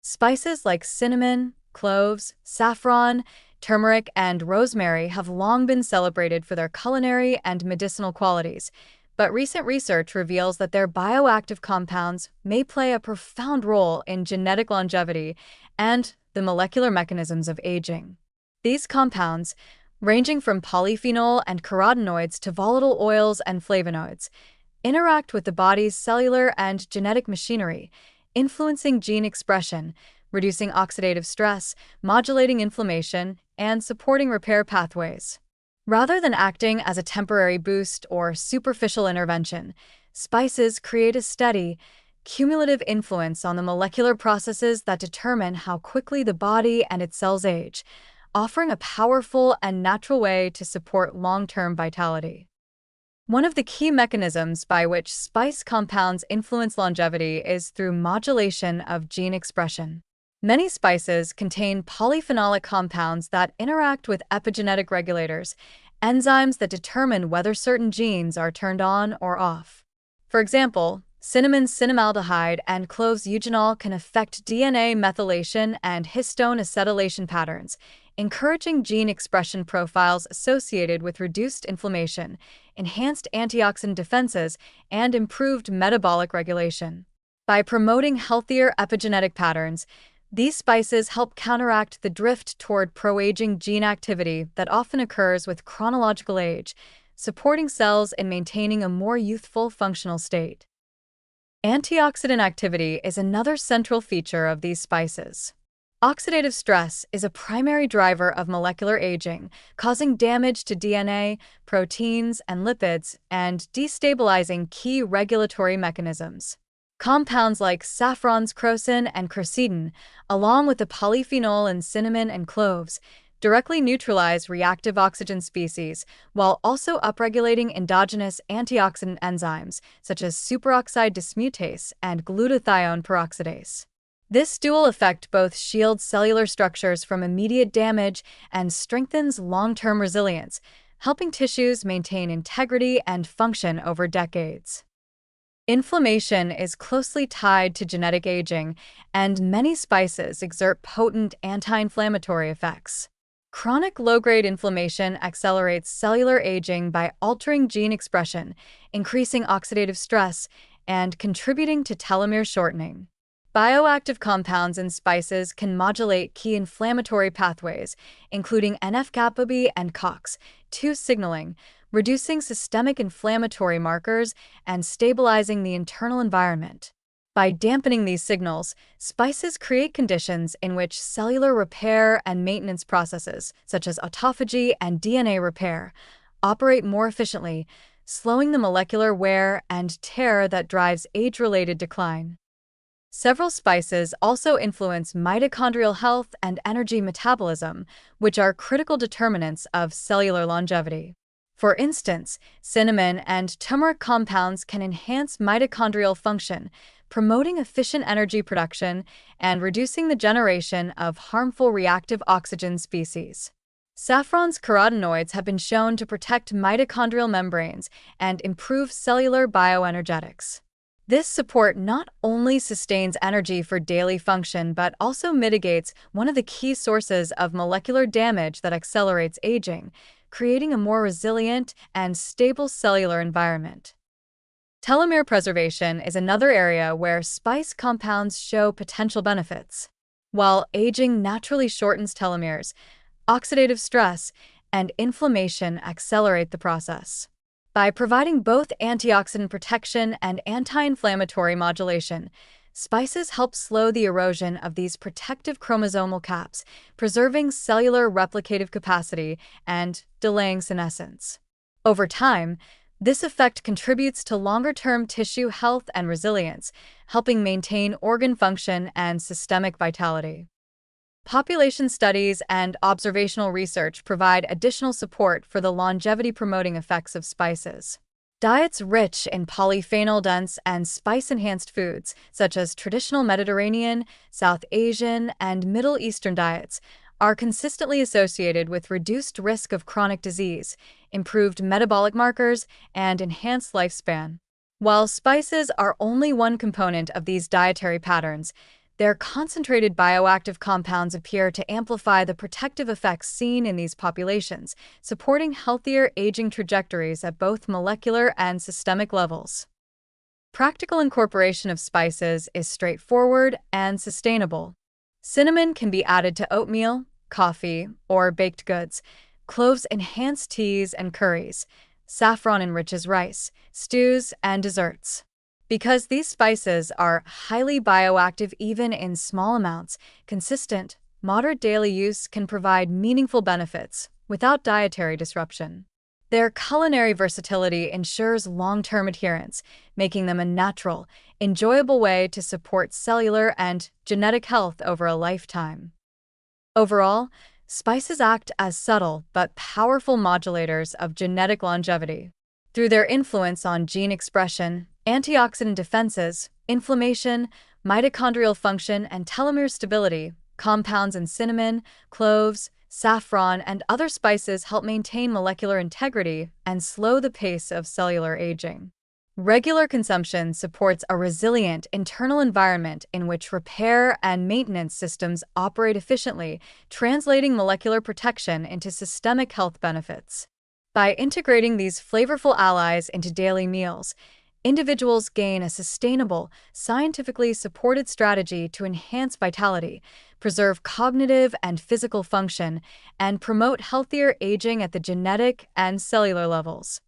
Spices like cinnamon, cloves, saffron, turmeric, and rosemary have long been celebrated for their culinary and medicinal qualities, but recent research reveals that their bioactive compounds may play a profound role in genetic longevity and the molecular mechanisms of aging. These compounds, ranging from polyphenol and carotenoids to volatile oils and flavonoids, interact with the body's cellular and genetic machinery, influencing gene expression, reducing oxidative stress, modulating inflammation, and supporting repair pathways. Rather than acting as a temporary boost or superficial intervention, spices create a steady, cumulative influence on the molecular processes that determine how quickly the body and its cells age, offering a powerful and natural way to support long-term vitality. One of the key mechanisms by which spice compounds influence longevity is through modulation of gene expression. Many spices contain polyphenolic compounds that interact with epigenetic regulators, enzymes that determine whether certain genes are turned on or off. For example, cinnamon's cinnamaldehyde and cloves eugenol can affect DNA methylation and histone acetylation patterns, encouraging gene expression profiles associated with reduced inflammation, enhanced antioxidant defenses, and improved metabolic regulation. By promoting healthier epigenetic patterns, these spices help counteract the drift toward pro-aging gene activity that often occurs with chronological age, supporting cells in maintaining a more youthful functional state. Antioxidant activity is another central feature of these spices. Oxidative stress is a primary driver of molecular aging, causing damage to DNA, proteins, and lipids, and destabilizing key regulatory mechanisms. Compounds like saffron's crocin and quercetin, along with the polyphenol in cinnamon and cloves, directly neutralize reactive oxygen species while also upregulating endogenous antioxidant enzymes such as superoxide dismutase and glutathione peroxidase. This dual effect both shields cellular structures from immediate damage and strengthens long-term resilience, helping tissues maintain integrity and function over decades. Inflammation is closely tied to genetic aging, and many spices exert potent anti-inflammatory effects. Chronic low-grade inflammation accelerates cellular aging by altering gene expression, increasing oxidative stress, and contributing to telomere shortening. Bioactive compounds in spices can modulate key inflammatory pathways, including NF-kappa B and COX-2 signaling, reducing systemic inflammatory markers and stabilizing the internal environment. By dampening these signals, spices create conditions in which cellular repair and maintenance processes, such as autophagy and DNA repair, operate more efficiently, slowing the molecular wear and tear that drives age-related decline. Several spices also influence mitochondrial health and energy metabolism, which are critical determinants of cellular longevity. For instance, cinnamon and turmeric compounds can enhance mitochondrial function, promoting efficient energy production and reducing the generation of harmful reactive oxygen species. Saffron's carotenoids have been shown to protect mitochondrial membranes and improve cellular bioenergetics. This support not only sustains energy for daily function but also mitigates one of the key sources of molecular damage that accelerates aging, creating a more resilient and stable cellular environment. Telomere preservation is another area where spice compounds show potential benefits. While aging naturally shortens telomeres, oxidative stress and inflammation accelerate the process. By providing both antioxidant protection and anti-inflammatory modulation, spices help slow the erosion of these protective chromosomal caps, preserving cellular replicative capacity and delaying senescence. Over time, this effect contributes to longer-term tissue health and resilience, helping maintain organ function and systemic vitality. Population studies and observational research provide additional support for the longevity-promoting effects of spices. Diets rich in polyphenol-dense and spice-enhanced foods, such as traditional Mediterranean, South Asian, and Middle Eastern diets, are consistently associated with reduced risk of chronic disease, improved metabolic markers, and enhanced lifespan. While spices are only one component of these dietary patterns, Their concentrated bioactive compounds appear to amplify the protective effects seen in these populations, supporting healthier aging trajectories at both molecular and systemic levels. Practical incorporation of spices is straightforward and sustainable. Cinnamon can be added to oatmeal, coffee, or baked goods. Cloves enhance teas and curries. Saffron enriches rice, stews, and desserts. Because these spices are highly bioactive even in small amounts, consistent, moderate daily use can provide meaningful benefits without dietary disruption. Their culinary versatility ensures long-term adherence, making them a natural, enjoyable way to support cellular and genetic health over a lifetime. Overall, spices act as subtle but powerful modulators of genetic longevity. Through their influence on gene expression, antioxidant defenses, inflammation, mitochondrial function, and telomere stability, compounds in cinnamon, cloves, saffron, and other spices help maintain molecular integrity and slow the pace of cellular aging. Regular consumption supports a resilient internal environment in which repair and maintenance systems operate efficiently, translating molecular protection into systemic health benefits. By integrating these flavorful allies into daily meals, individuals gain a sustainable, scientifically supported strategy to enhance vitality, preserve cognitive and physical function, and promote healthier aging at the genetic and cellular levels.